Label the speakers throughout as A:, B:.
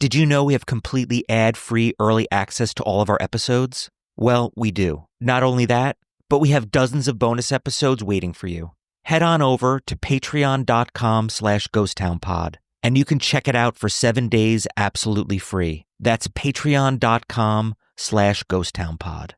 A: Did you know we have completely ad-free early access to all of our episodes? Well, we do. Not only that, but we have dozens of bonus episodes waiting for you. Head on over to patreon.com/ghosttownpod, and you can check it out for 7 days absolutely free. That's patreon.com/ghosttownpod.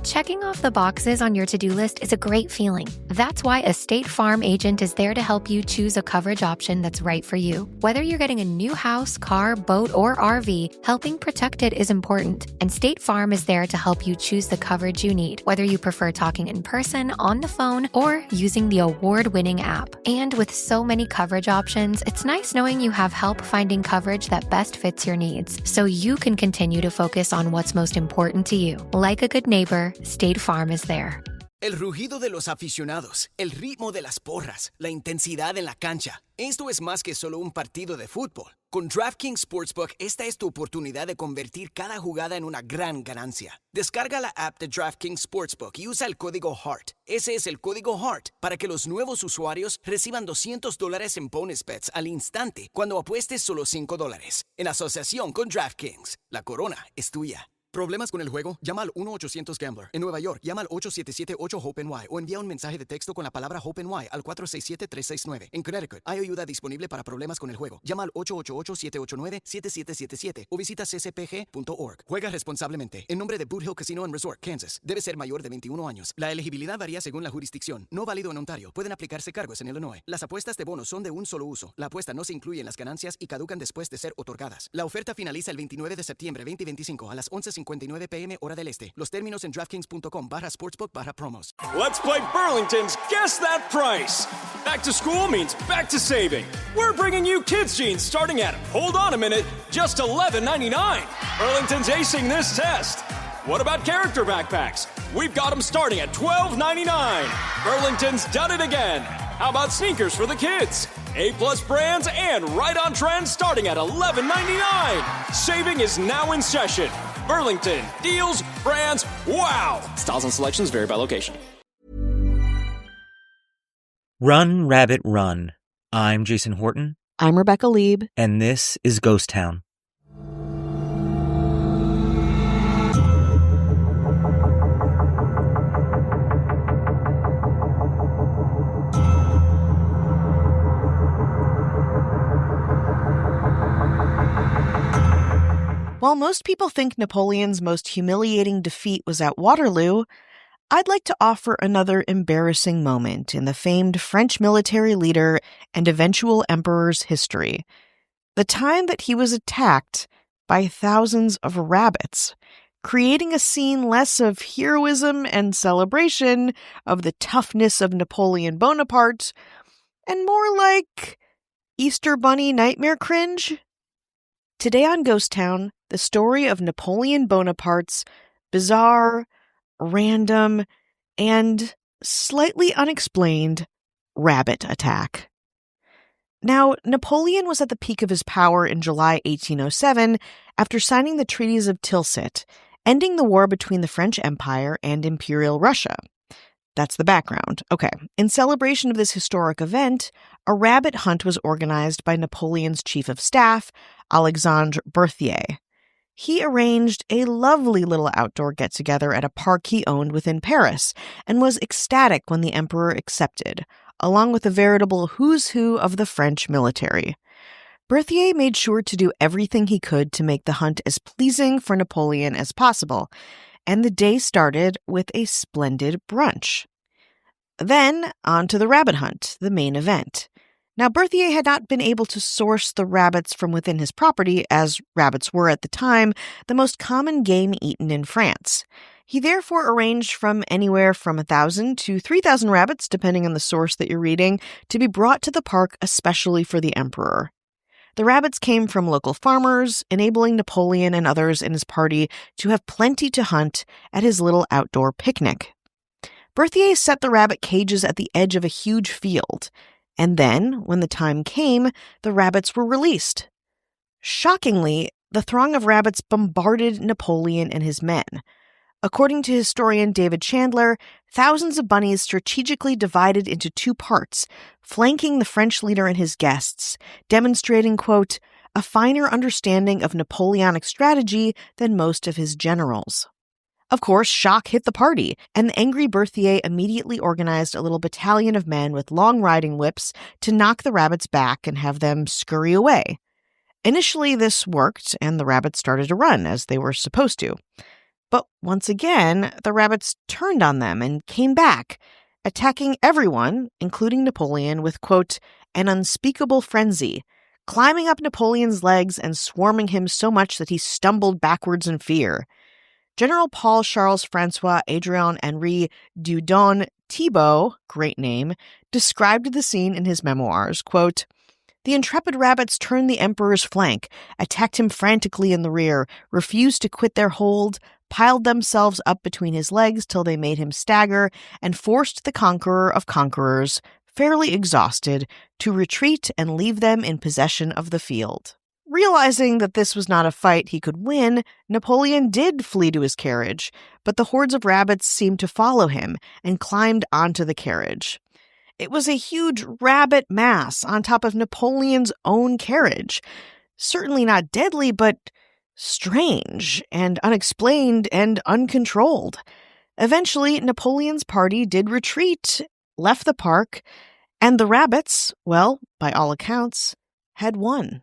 B: Checking off the boxes on your to-do list is a great feeling. That's why a State Farm agent is there to help you choose a coverage option that's right for you. Whether you're getting a new house, car, boat, or RV, helping protect it is important. And State Farm is there to help you choose the coverage you need, whether you prefer talking in person, on the phone, or using the award-winning app. And with so many coverage options, it's nice knowing you have help finding coverage that best fits your needs, so you can continue to focus on what's most important to you. Like a good neighbor, State Farm is there.
C: El rugido de los aficionados, el ritmo de las porras, la intensidad en la cancha. Esto es más que solo un partido de fútbol. Con DraftKings Sportsbook, esta es tu oportunidad de convertir cada jugada en una gran ganancia. Descarga la app de DraftKings Sportsbook y usa el código HEART. Ese es el código HEART para que los nuevos usuarios reciban $200 en bonus bets al instante cuando apuestes solo $5. En asociación con DraftKings, la corona es tuya. ¿Problemas con el juego? Llama al 1-800-GAMBLER. En Nueva York, llama al 877-8-HOPE-NY o envía un mensaje de texto con la palabra HOPE-NY al 467-369. En Connecticut, hay ayuda disponible para problemas con el juego. Llama al 888-789-7777 o visita ccpg.org. Juega responsablemente. En nombre de Boot Hill Casino and Resort, Kansas. Debe ser mayor de 21 años. La elegibilidad varía según la jurisdicción. No válido en Ontario. Pueden aplicarse cargos en Illinois. Las apuestas de bonos son de un solo uso. La apuesta no se incluye en las ganancias y caducan después de ser otorgadas. La oferta finaliza el 29 de septiembre 2025 a las 11:59 p.m. hora del este. Los términos en DraftKings.com/sportsbook/promos.
D: Let's play Burlington's Guess That Price. Back to school means back to saving. We're bringing you kids' jeans starting at, hold on a minute, just $11.99. Burlington's acing this test. What about character backpacks? We've got them starting at $12.99. Burlington's done it again. How about sneakers for the kids? A-plus brands and right on trend starting at $11.99. Saving is now in session. Burlington. Deals, brands, wow! Styles and selections vary by location.
A: Run, Rabbit, Run. I'm Jason Horton.
E: I'm Rebecca Lieb.
A: And this is Ghost Town.
E: While most people think Napoleon's most humiliating defeat was at Waterloo, I'd like to offer another embarrassing moment in the famed French military leader and eventual emperor's history. The time that he was attacked by thousands of rabbits, creating a scene less of heroism and celebration of the toughness of Napoleon Bonaparte, and more like Easter Bunny nightmare cringe. Today on Ghost Town, the story of Napoleon Bonaparte's bizarre, random, and slightly unexplained rabbit attack. Now, Napoleon was at the peak of his power in July 1807 after signing the treaties of Tilsit, ending the war between the French Empire and Imperial Russia. That's the background. Okay. In celebration of this historic event, a rabbit hunt was organized by Napoleon's chief of staff, Alexandre Berthier. He arranged a lovely little outdoor get-together at a park he owned within Paris and was ecstatic when the emperor accepted, along with a veritable who's who of the French military. Berthier made sure to do everything he could to make the hunt as pleasing for Napoleon as possible, and the day started with a splendid brunch. Then, on to the rabbit hunt, the main event. Now, Berthier had not been able to source the rabbits from within his property, as rabbits were at the time the most common game eaten in France. He therefore arranged from anywhere from 1,000 to 3,000 rabbits, depending on the source that you're reading, to be brought to the park especially for the emperor. The rabbits came from local farmers, enabling Napoleon and others in his party to have plenty to hunt at his little outdoor picnic. Berthier set the rabbit cages at the edge of a huge field, and then, when the time came, the rabbits were released. Shockingly, the throng of rabbits bombarded Napoleon and his men. According to historian David Chandler, thousands of bunnies strategically divided into two parts, flanking the French leader and his guests, demonstrating, quote, a finer understanding of Napoleonic strategy than most of his generals. Of course, shock hit the party, and the angry Berthier immediately organized a little battalion of men with long riding whips to knock the rabbits back and have them scurry away. Initially, this worked, and the rabbits started to run, as they were supposed to. But once again, the rabbits turned on them and came back, attacking everyone, including Napoleon, with, quote, an unspeakable frenzy, climbing up Napoleon's legs and swarming him so much that he stumbled backwards in fear. General Paul Charles Francois Adrien Henri Dieudonné Thibault, great name, described the scene in his memoirs, quote, the intrepid rabbits turned the emperor's flank, attacked him frantically in the rear, refused to quit their hold, piled themselves up between his legs till they made him stagger, and forced the conqueror of conquerors, fairly exhausted, to retreat and leave them in possession of the field. Realizing that this was not a fight he could win, Napoleon did flee to his carriage, but the hordes of rabbits seemed to follow him and climbed onto the carriage. It was a huge rabbit mass on top of Napoleon's own carriage. Certainly not deadly, but strange and unexplained and uncontrolled. Eventually, Napoleon's party did retreat, left the park, and the rabbits, well, by all accounts, had won.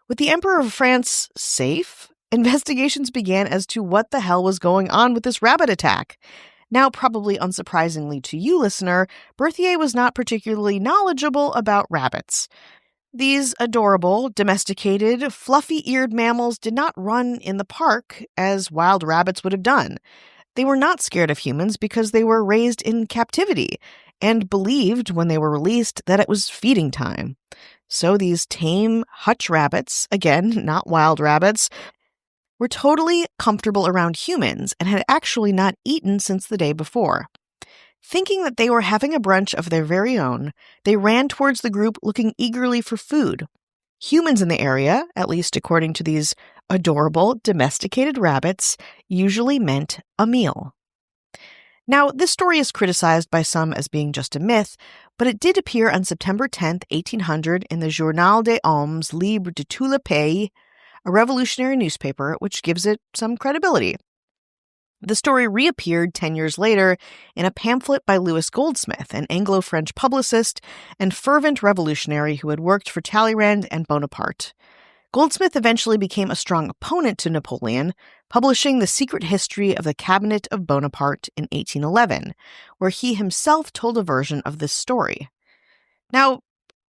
E: With the Emperor of France safe, investigations began as to what the hell was going on with this rabbit attack. Now, probably unsurprisingly to you, listener, Berthier was not particularly knowledgeable about rabbits. These adorable, domesticated, fluffy-eared mammals did not run in the park as wild rabbits would have done. They were not scared of humans because they were raised in captivity and believed, when they were released, that it was feeding time. So these tame hutch rabbits, again, not wild rabbits, were totally comfortable around humans and had actually not eaten since the day before. Thinking that they were having a brunch of their very own, they ran towards the group looking eagerly for food. Humans in the area, at least according to these adorable, domesticated rabbits, usually meant a meal. Now, this story is criticized by some as being just a myth, but it did appear on September 10, 1800 in the Journal des Hommes Libres de tout le pays, a revolutionary newspaper which gives it some credibility. The story reappeared 10 years later in a pamphlet by Louis Goldsmith, an Anglo-French publicist and fervent revolutionary who had worked for Talleyrand and Bonaparte. Goldsmith eventually became a strong opponent to Napoleon, publishing The Secret History of the Cabinet of Bonaparte in 1811, where he himself told a version of this story. Now,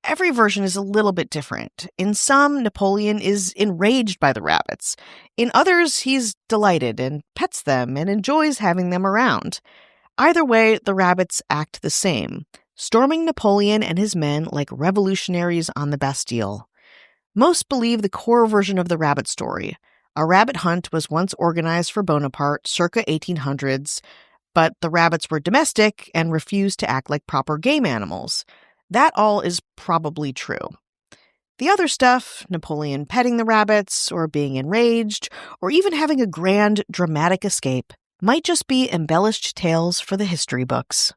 E: every version is a little bit different. In some, Napoleon is enraged by the rabbits. In others, he's delighted and pets them and enjoys having them around. Either way, the rabbits act the same, storming Napoleon and his men like revolutionaries on the Bastille. Most believe the core version of the rabbit story. A rabbit hunt was once organized for Bonaparte circa 1800s, but the rabbits were domestic and refused to act like proper game animals. That all is probably true. The other stuff, Napoleon petting the rabbits, or being enraged, or even having a grand, dramatic escape, might just be embellished tales for the history books.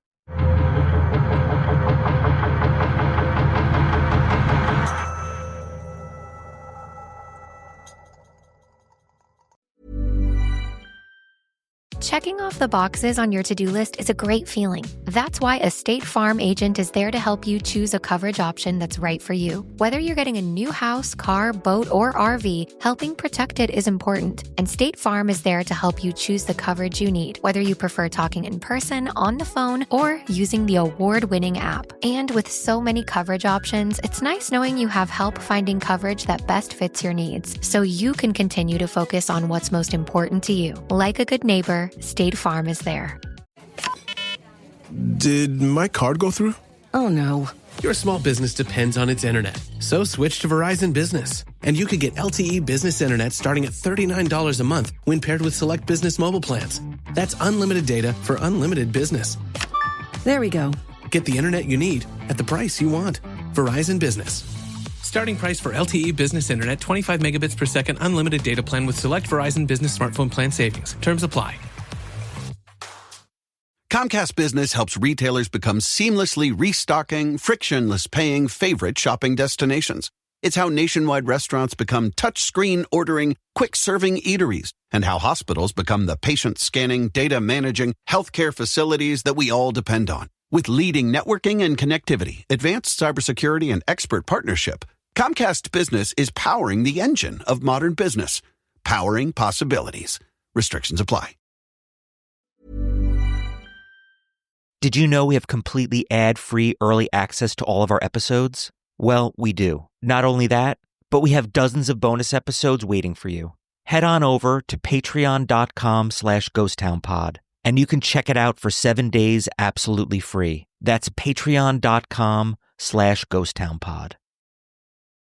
B: Checking off the boxes on your to-do list is a great feeling. That's why a State Farm agent is there to help you choose a coverage option that's right for you. Whether you're getting a new house, car, boat, or RV, helping protect it is important. And State Farm is there to help you choose the coverage you need, whether you prefer talking in person, on the phone, or using the award-winning app. And with so many coverage options, it's nice knowing you have help finding coverage that best fits your needs, so you can continue to focus on what's most important to you. Like a good neighbor, State Farm is there.
F: Did my card go through?
G: Oh no.
H: Your small business depends on its internet. So switch to Verizon Business. And you could get LTE business internet starting at $39 a month when paired with select business mobile plans. That's unlimited data for unlimited business.
G: There we go.
H: Get the internet you need at the price you want. Verizon Business. Starting price for LTE business internet, 25 megabits per second unlimited data plan with select Verizon Business smartphone plan savings. Terms apply.
F: Comcast Business helps retailers become seamlessly restocking, frictionless paying favorite shopping destinations. It's how nationwide restaurants become touchscreen ordering, quick-serving eateries, and how hospitals become the patient-scanning, data-managing healthcare facilities that we all depend on. With leading networking and connectivity, advanced cybersecurity, and expert partnership, Comcast Business is powering the engine of modern business. Powering possibilities. Restrictions apply.
A: Did you know we have completely ad-free early access to all of our episodes? Well, we do. Not only that, but we have dozens of bonus episodes waiting for you. Head on over to patreon.com/ghosttownpod, and you can check it out for 7 days absolutely free. That's patreon.com/ghosttownpod.